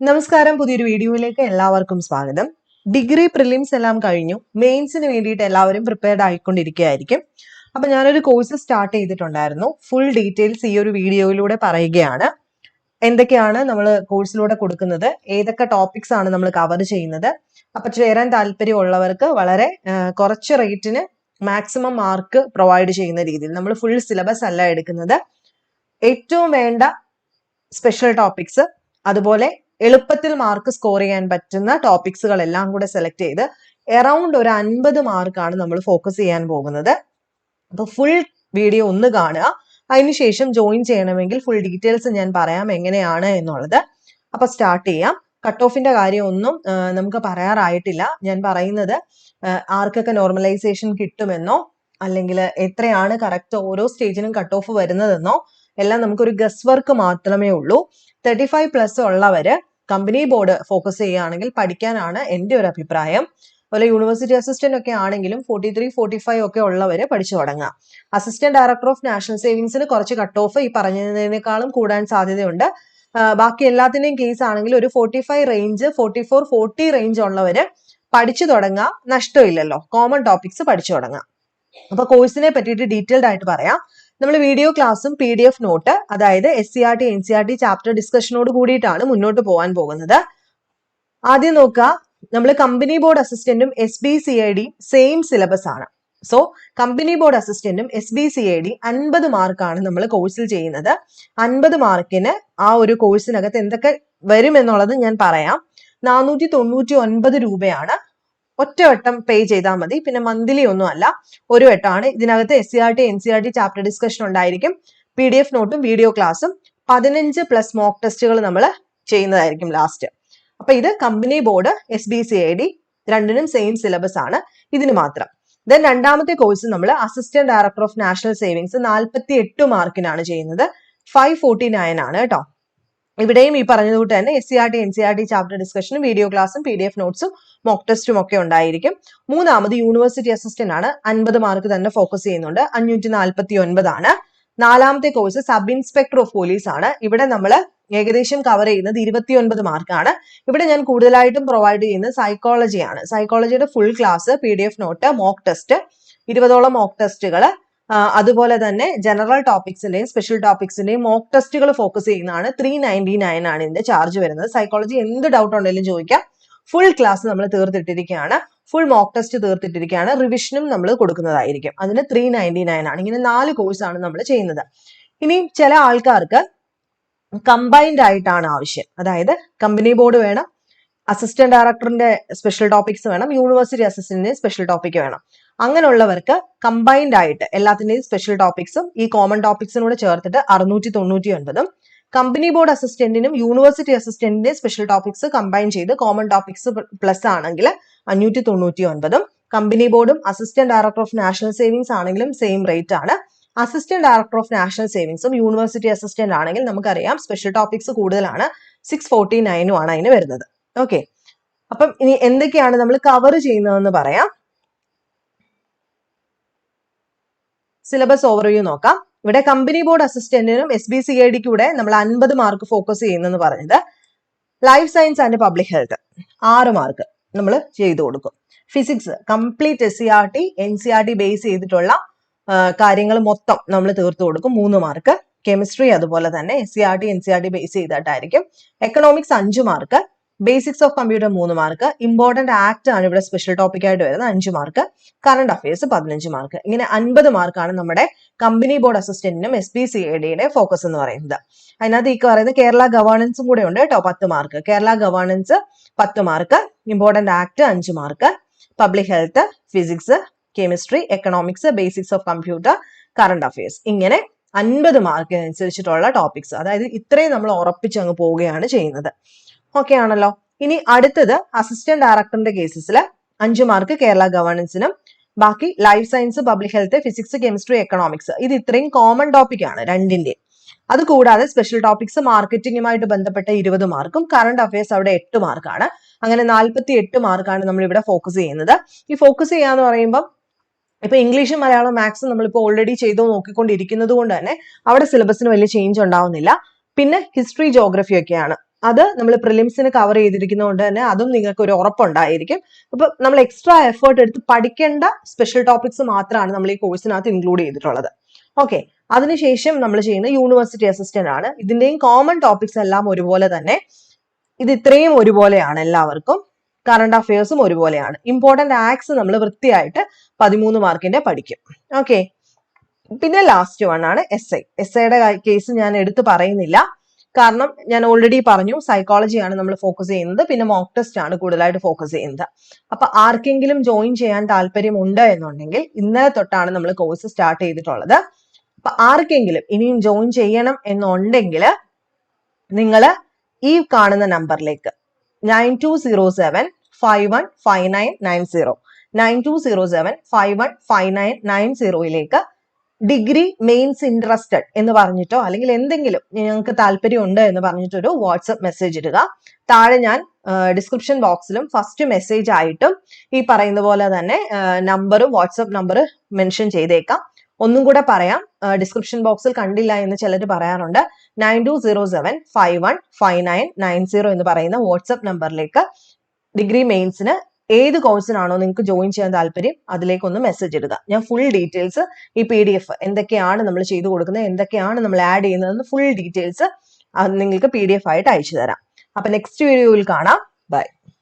നമസ്കാരം, പുതിയൊരു വീഡിയോയിലേക്ക് എല്ലാവർക്കും സ്വാഗതം. ഡിഗ്രി പ്രിലിംസ് എല്ലാം കഴിഞ്ഞു. മെയിൻസിന് വേണ്ടിയിട്ട് എല്ലാവരും പ്രിപ്പയർഡ് ആയിക്കൊണ്ടിരിക്കുകയായിരിക്കും. അപ്പൊ ഞാനൊരു കോഴ്സ് സ്റ്റാർട്ട് ചെയ്തിട്ടുണ്ടായിരുന്നു. ഫുൾ ഡീറ്റെയിൽസ് ഈ ഒരു വീഡിയോയിലൂടെ പറയുകയാണ്. എന്തൊക്കെയാണ് നമ്മൾ കോഴ്സിലൂടെ കൊടുക്കുന്നത്, ഏതൊക്കെ ടോപ്പിക്സ് ആണ് നമ്മൾ കവർ ചെയ്യുന്നത്. അപ്പൊ ചേരാൻ താല്പര്യമുള്ളവർക്ക് വളരെ കുറച്ച് റേറ്റിന് മാക്സിമം മാർക്ക് പ്രൊവൈഡ് ചെയ്യുന്ന രീതിയിൽ നമ്മൾ ഫുൾ സിലബസ് അല്ല എടുക്കുന്നത്. ഏറ്റവും വേണ്ട സ്പെഷ്യൽ ടോപ്പിക്സ്, അതുപോലെ എളുപ്പത്തിൽ മാർക്ക് സ്കോർ ചെയ്യാൻ പറ്റുന്ന ടോപ്പിക്സുകളെല്ലാം കൂടെ സെലക്ട് ചെയ്ത് അറൌണ്ട് ഒരു 50 മാർക്കാണ് നമ്മൾ ഫോക്കസ് ചെയ്യാൻ പോകുന്നത്. അപ്പൊ ഫുൾ വീഡിയോ ഒന്ന് കാണുക. അതിനുശേഷം ജോയിൻ ചെയ്യണമെങ്കിൽ ഫുൾ ഡീറ്റെയിൽസ് ഞാൻ പറയാം എങ്ങനെയാണ് എന്നുള്ളത്. അപ്പൊ സ്റ്റാർട്ട് ചെയ്യാം. കട്ട് ഓഫിന്റെ കാര്യം ഒന്നും നമുക്ക് പറയാറായിട്ടില്ല. ഞാൻ പറയുന്നത് ആർക്കൊക്കെ നോർമലൈസേഷൻ കിട്ടുമെന്നോ അല്ലെങ്കിൽ എത്രയാണ് കറക്റ്റ് ഓരോ സ്റ്റേജിനും കട്ട് ഓഫ് വരുന്നതെന്നോ എല്ലാം നമുക്കൊരു ഗസ് വർക്ക് മാത്രമേ ഉള്ളൂ. 35+ ഉള്ളവര് കമ്പനി ബോർഡ് ഫോക്കസ് ചെയ്യുകയാണെങ്കിൽ പഠിക്കാനാണ് എൻ്റെ ഒരു അഭിപ്രായം. അതുപോലെ യൂണിവേഴ്സിറ്റി അസിസ്റ്റന്റ് ഒക്കെ ആണെങ്കിലും 43, 45 ഒക്കെ ഉള്ളവര് പഠിച്ചു തുടങ്ങാം. അസിസ്റ്റന്റ് ഡയറക്ടർ ഓഫ് നാഷണൽ സേവിങ്സിന് കുറച്ച് കട്ട് ഓഫ് ഈ പറഞ്ഞതിനേക്കാളും കൂടാൻ സാധ്യതയുണ്ട്. ബാക്കി എല്ലാത്തിന്റെയും കേസ് ആണെങ്കിൽ ഒരു 45 റേഞ്ച്, 44, 40 റേഞ്ച് ഉള്ളവര് പഠിച്ചു തുടങ്ങാം. നഷ്ടമില്ലല്ലോ, കോമൺ ടോപ്പിക്സ് പഠിച്ചു തുടങ്ങാം. അപ്പൊ കോഴ്സിനെ പറ്റിയിട്ട് ഡീറ്റെയിൽഡ് ആയിട്ട് പറയാം. നമ്മൾ വീഡിയോ ക്ലാസ്സും PDF നോട്ട്, അതായത് SCRT NCRT ചാപ്റ്റർ ഡിസ്കഷനോട് കൂടിയിട്ടാണ് മുന്നോട്ട് പോകാൻ പോകുന്നത്. ആദ്യം നോക്കുക, നമ്മൾ കമ്പനി ബോർഡ് അസിസ്റ്റന്റും SBCID സെയിം സിലബസ് ആണ്. സോ കമ്പനി ബോർഡ് അസിസ്റ്റന്റും SBCID 50 മാർക്കാണ് നമ്മൾ കോഴ്സിൽ ചെയ്യുന്നത്. 50 മാർക്കിന് ആ ഒരു കോഴ്സിനകത്ത് എന്തൊക്കെ വരും എന്നുള്ളത് ഞാൻ പറയാം. 499 രൂപയാണ്. ഒറ്റവട്ടം പേ ചെയ്താൽ മതി. പിന്നെ മന്ത്ലി ഒന്നും അല്ല, ഒരു വട്ടമാണ്. ഇതിനകത്ത് SCRT NCRT ചാപ്റ്റർ ഡിസ്കഷൻ ഉണ്ടായിരിക്കും. PDF നോട്ടും വീഡിയോ ക്ലാസ്സും 15+ മോക്ക് ടെസ്റ്റുകൾ നമ്മൾ ചെയ്യുന്നതായിരിക്കും ലാസ്റ്റ്. അപ്പൊ ഇത് കമ്പനി ബോർഡ് SBCID രണ്ടിനും സെയിം സിലബസ് ആണ്, ഇതിന് മാത്രം. ദെൻ രണ്ടാമത്തെ കോഴ്സ് നമ്മൾ assistant director of national savings 48 മാർക്കിനാണ് ചെയ്യുന്നത്. 549 ആണ് കേട്ടോ. ഇവിടെയും ഈ പറഞ്ഞതുകൊണ്ട് തന്നെ SCRT NCRT ചാപ്റ്റർ ഡിസ്കഷനും വീഡിയോ ക്ലാസ്സും PDF നോട്ട്സും മോക്ക് ടെസ്റ്റും ഒക്കെ ഉണ്ടായിരിക്കും. മൂന്നാമത് യൂണിവേഴ്സിറ്റി അസിസ്റ്റന്റ് ആണ്. 50 മാർക്ക് തന്നെ ഫോക്കസ് ചെയ്യുന്നുണ്ട്. 549 ആണ്. നാലാമത്തെ course sub inspector of police ആണ്. ഇവിടെ നമ്മൾ ഏകദേശം കവർ ചെയ്യുന്നത് 29 മാർക്കാണ്. ഇവിടെ ഞാൻ കൂടുതലായിട്ടും പ്രൊവൈഡ് ചെയ്യുന്നത് സൈക്കോളജിയാണ്. സൈക്കോളജിയുടെ full class, PDF note, mock test, 20ഓളം മോക്ക് ടെസ്റ്റുകൾ, അതുപോലെ തന്നെ ജനറൽ ടോപ്പിക്സിന്റെയും സ്പെഷ്യൽ ടോപ്പിക്സിന്റെയും മോക്ക് ടെസ്റ്റുകൾ ഫോക്കസ് ചെയ്യുന്നതാണ്. 399 ആണ് ഇതിന്റെ ചാർജ് വരുന്നത്. സൈക്കോളജി എന്ത് ഡൗട്ട് ഉണ്ടെങ്കിലും ചോദിക്കാം. ഫുൾ ക്ലാസ് നമ്മൾ തീർത്തിട്ടിരിക്കുകയാണ്. ഫുൾ മോക്ക് ടെസ്റ്റ് തീർത്തിട്ടിരിക്കുകയാണ്. റിവിഷനും നമ്മൾ കൊടുക്കുന്നതായിരിക്കും. അതിന് 399 ആണ്. ഇങ്ങനെ 4 കോഴ്സാണ് നമ്മൾ ചെയ്യുന്നത്. ഇനി ചില ആൾക്കാർക്ക് കമ്പൈൻഡ് ആയിട്ടാണ് ആവശ്യം. അതായത് കമ്പനി ബോർഡ് വേണം, അസിസ്റ്റന്റ് ഡയറക്ടറിന്റെ സ്പെഷ്യൽ ടോപ്പിക്സ് വേണം, യൂണിവേഴ്സിറ്റി അസിസ്റ്റന്റിന്റെ സ്പെഷ്യൽ ടോപ്പിക് വേണം. അങ്ങനെയുള്ളവർക്ക് കമ്പൈൻഡ് ആയിട്ട് എല്ലാത്തിന്റെയും സ്പെഷ്യൽ ടോപ്പിക്സും ഈ കോമൺ ടോപ്പിക്സിനോട് ചേർത്തിട്ട് 699ഉം, കമ്പനി ബോർഡ് അസിസ്റ്റന്റിനും യൂണിവേഴ്സിറ്റി അസിസ്റ്റന്റിന്റെ സ്പെഷ്യൽ ടോപ്പിക്സ് കമ്പൈൻ ചെയ്ത് കോമൺ ടോപ്പിക്സ് പ്ലസ് ആണെങ്കിൽ 599ഉം, കമ്പനി ബോർഡും assistant director of national savings ആണെങ്കിലും സെയിം റേറ്റ് ആണ്. അസിസ്റ്റന്റ് ഡയറക്ടർ ഓഫ് നാഷണൽ സേവിങ്സും യൂണിവേഴ്സിറ്റി അസിസ്റ്റന്റ് ആണെങ്കിൽ നമുക്കറിയാം സ്പെഷ്യൽ ടോപ്പിക്സ് കൂടുതലാണ്. 649ഉം ആണ് അതിന് വരുന്നത്. ഓക്കെ, അപ്പം ഇനി എന്തൊക്കെയാണ് നമ്മൾ കവർ ചെയ്യുന്നതെന്ന് പറയാം. സിലബസ് ഓവർവ്യൂ നോക്കാം. ഇവിടെ കമ്പനി ബോർഡ് അസിസ്റ്റന്റിനും SBCID കൂടെ നമ്മൾ 50 മാർക്ക് ഫോക്കസ് ചെയ്യുന്നെന്ന് പറഞ്ഞത്. Life science and public health 6 mark നമ്മൾ ചെയ്തു കൊടുക്കും. Physics complete SCRT NCRT base ചെയ്തിട്ടുള്ള കാര്യങ്ങൾ മൊത്തം നമ്മൾ തീർത്തു കൊടുക്കും, 3 മാർക്ക്. കെമിസ്ട്രി അതുപോലെ തന്നെ SCRT NCRT ബേസ് ചെയ്തിട്ടായിരിക്കും. Economics 5 mark. Basics of computer 3 mark. Important act ആണ് ഇവിടെ സ്പെഷ്യൽ ടോപ്പിക് ആയിട്ട് വരുന്നത്, 5 മാർക്ക്. Current affairs 15 mark. ഇങ്ങനെ 50 മാർക്കാണ് നമ്മുടെ കമ്പനി ബോർഡ് അസിസ്റ്റന്റിനും SBCIDയുടെ ഫോക്കസ് എന്ന് പറയുന്നത്. അതിനകത്ത് ഈ പറയുന്നത് കേരള ഗവേണൻസും കൂടെ ഉണ്ട് കേട്ടോ, 10 mark. Kerala governance 10 mark. Important act 5 mark. Public health, physics, chemistry, economics, basics of computer, current affairs, ഇങ്ങനെ 50 മാർക്കിനനുസരിച്ചിട്ടുള്ള ടോപ്പിക്സ്. അതായത് ഇത്രയും നമ്മൾ ഉറപ്പിച്ച് അങ്ങ് പോവുകയാണ് ചെയ്യുന്നത്. ഓക്കെ ആണല്ലോ. ഇനി അടുത്തത് അസിസ്റ്റന്റ് ഡയറക്ടറിന്റെ കേസസിൽ 5 മാർക്ക് കേരള ഗവേണൻസിനും, ബാക്കി life science, public health, physics, chemistry, economics. ഇത് ഇത്രയും കോമൺ ടോപ്പിക് ആണ് രണ്ടിന്റെ. അത് കൂടാതെ സ്പെഷ്യൽ ടോപ്പിക്സ് മാർക്കറ്റിംഗുമായിട്ട് ബന്ധപ്പെട്ട 20 മാർക്കും, കറണ്ട് അഫയേഴ്സ് അവിടെ 8 മാർക്കാണ്. അങ്ങനെ 48 മാർക്കാണ് നമ്മൾ ഇവിടെ ഫോക്കസ് ചെയ്യുന്നത്. ഈ ഫോക്കസ് ചെയ്യാന്ന് പറയുമ്പോൾ ഇപ്പൊ ഇംഗ്ലീഷും മലയാളം മാത്സും നമ്മളിപ്പോ ഓൾറെഡി ചെയ്തു നോക്കിക്കൊണ്ടിരിക്കുന്നത് കൊണ്ട് തന്നെ അവിടെ സിലബസിന് വലിയ ചേഞ്ച് ഉണ്ടാവുന്നില്ല. പിന്നെ ഹിസ്റ്ററി, ജോഗ്രഫി ഒക്കെയാണ് അത് നമ്മൾ പ്രിലിംസിന് കവർ ചെയ്തിരിക്കുന്നതുകൊണ്ട് തന്നെ അതും നിങ്ങൾക്ക് ഒരു ഉറപ്പുണ്ടായിരിക്കും. അപ്പൊ നമ്മൾ എക്സ്ട്രാ എഫേർട്ട് എടുത്ത് പഠിക്കേണ്ട സ്പെഷ്യൽ ടോപ്പിക്സ് മാത്രമാണ് നമ്മൾ ഈ കോഴ്സിനകത്ത് ഇൻക്ലൂഡ് ചെയ്തിട്ടുള്ളത്. ഓക്കെ, അതിനുശേഷം നമ്മൾ ചെയ്യുന്ന യൂണിവേഴ്സിറ്റി അസിസ്റ്റന്റ് ആണ്. ഇതിന്റെയും കോമൺ ടോപ്പിക്സ് എല്ലാം ഒരുപോലെ തന്നെ, ഇത് ഇത്രയും ഒരുപോലെയാണ് എല്ലാവർക്കും. കറണ്ട് അഫയേഴ്സും ഒരുപോലെയാണ്. ഇമ്പോർട്ടന്റ് ആക്ട്സ് നമ്മൾ വൃത്തിയായിട്ട് 13 മാർക്കിന്റെ പഠിക്കും. ഓക്കെ, പിന്നെ ലാസ്റ്റ് വൺ ആണ് എസ് ഐ. എസ് ഐയുടെ കേസ് ഞാൻ എടുത്തു പറയുന്നില്ല, കാരണം ഞാൻ ഓൾറെഡി പറഞ്ഞു സൈക്കോളജിയാണ് നമ്മൾ ഫോക്കസ് ചെയ്യുന്നത്, പിന്നെ മോക്ക് ടെസ്റ്റ് ആണ് കൂടുതലായിട്ട് ഫോക്കസ് ചെയ്യുന്നത്. അപ്പൊ ആർക്കെങ്കിലും ജോയിൻ ചെയ്യാൻ താല്പര്യമുണ്ട് എന്നുണ്ടെങ്കിൽ ഇന്നലെ തൊട്ടാണ് നമ്മൾ കോഴ്സ് സ്റ്റാർട്ട് ചെയ്തിട്ടുള്ളത്. അപ്പൊ ആർക്കെങ്കിലും ഇനിയും ജോയിൻ ചെയ്യണം എന്നുണ്ടെങ്കിൽ നിങ്ങൾ ഈ കാണുന്ന നമ്പറിലേക്ക് 9207515990 9207515990 ഡിഗ്രി മെയിൻസ് ഇൻട്രസ്റ്റഡ് എന്ന് പറഞ്ഞിട്ടോ അല്ലെങ്കിൽ എന്തെങ്കിലും ഞങ്ങൾക്ക് താല്പര്യമുണ്ട് എന്ന് പറഞ്ഞിട്ടൊരു വാട്സപ്പ് മെസ്സേജ് ഇടുക. താഴെ ഞാൻ ഡിസ്ക്രിപ്ഷൻ ബോക്സിലും ഫസ്റ്റ് മെസ്സേജ് ആയിട്ടും ഈ പറയുന്ന പോലെ തന്നെ നമ്പറും വാട്സപ്പ് നമ്പർ മെൻഷൻ ചെയ്തേക്കാം. ഒന്നും കൂടെ പറയാം, ഡിസ്ക്രിപ്ഷൻ ബോക്സിൽ കണ്ടില്ല എന്ന് ചിലർ പറയാറുണ്ട്. 9207515990 എന്ന് പറയുന്ന വാട്സപ്പ് നമ്പറിലേക്ക് ഡിഗ്രി മെയിൻസിന് ഏത് കോഴ്സിനാണോ നിങ്ങൾക്ക് ജോയിൻ ചെയ്യാൻ താല്പര്യം അതിലേക്കൊന്ന് മെസ്സേജ് ഇടുക. ഞാൻ ഫുൾ ഡീറ്റെയിൽസ് ഈ PDF എന്തൊക്കെയാണ് നമ്മൾ ചെയ്തു കൊടുക്കുന്നത്, എന്തൊക്കെയാണ് നമ്മൾ ആഡ് ചെയ്യുന്നതെന്ന് ഫുൾ ഡീറ്റെയിൽസ് നിങ്ങൾക്ക് PDF ആയിട്ട് അയച്ചു തരാം. അപ്പൊ നെക്സ്റ്റ് വീഡിയോയിൽ കാണാം.